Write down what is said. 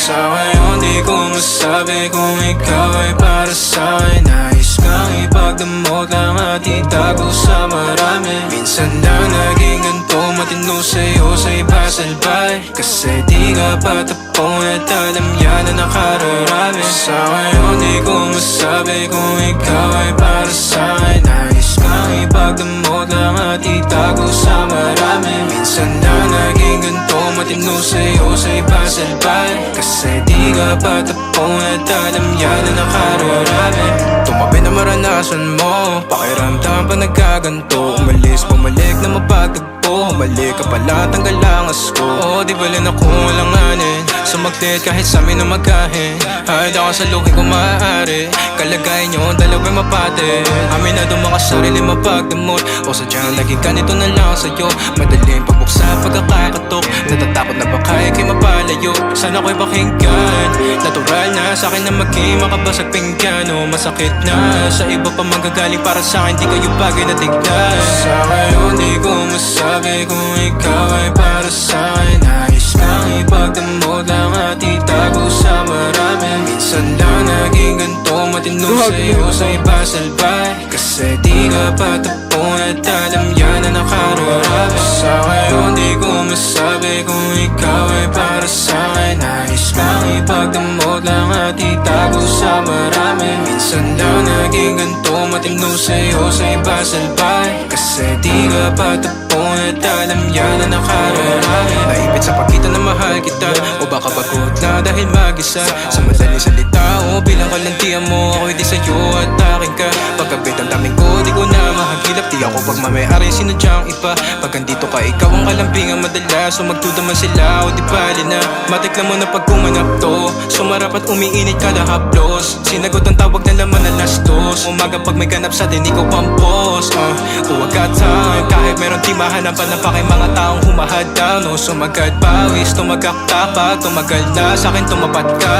Sa ngayon di ko masabi kung ikaw ay para sa'kin. Nais kang ipagdamot lang at itago sa marami. Minsan lang naging ganito, matino sa'yo sa iba salbay. Kasi di ka patapon at alam yan na nakararami. Sa ngayon di ko masabi kung ikaw ay para sa'kin. Nais kang ipagdamot lang at itago sa marami. Minsan lang naging ganito, matino sa'yo sa iba salbay. Kasi di ka patapon at alam yan na nakararami. Tumabi na maranasan mo, pakiramdam pa nagkaganto. Umalis, bumalik na mapagtagpo. Humalik ka pala, tanggal ang asko. O di bali na kung walanganin, sumaglit kahit sa amin na magkahin. Hahid ako sa luhi kung maaari. Kalagayan nyo, dalawa'y mapate. Amin na dumang sarili mapagdamot. O sadyang naging ganito na lang sa'yo. Madaling pagbuksa, pagkakatok. Natatakot na baka ikay mapalayo. Sana ko'y pakinggan. Natural na sa'kin na maging makabasag pinggan. O masakit na sa iba pa manggagaling para sa'kin. Di kayo bagay na tignan. Sa ngayon di ko masabi kung ikaw ay para sa'kin. Nais kang ipagdamot lang at itago sa marami. Minsan lang naging ganito, matino sa'yo sa iba salbay. Kasi di ka patapon at alam yan na nakararami. Sa ngayon di ko masabi kung ikaw ay para sa'kin. Nais kang ipagdamot lang at itago sa marami. Minsan lang naging ganito, matino sa'yo sa iba salbay. Kasi di ka patapon at alam yan na nakararami. Naipit sa pagkita na mahal kita, o baka pagod na dahil mag-isa. Sa madaling salita o bilang kalantian mo, ako'y di sa'yo at akin ka. Pagkabit ang daming ko, di ko na mahagilap. Di ako pagmamayari, sinadyang iba. Pag andito ka, ikaw ang kalambingan madalas. So magdudaman sila o di bali na. Matik na mo na pag kumanap to, sumarap at umiinit kada haplos. Sinagot ang tawag na laman na lastos. Umaga pag may ganap sa din, ikaw ang boss. Huwag ka time, kahit meron di mahanapan na pa kay mga taong humahadaw. No, sumagad pawis, tumagak tapag. Tumagal na sa'kin tumapat ka.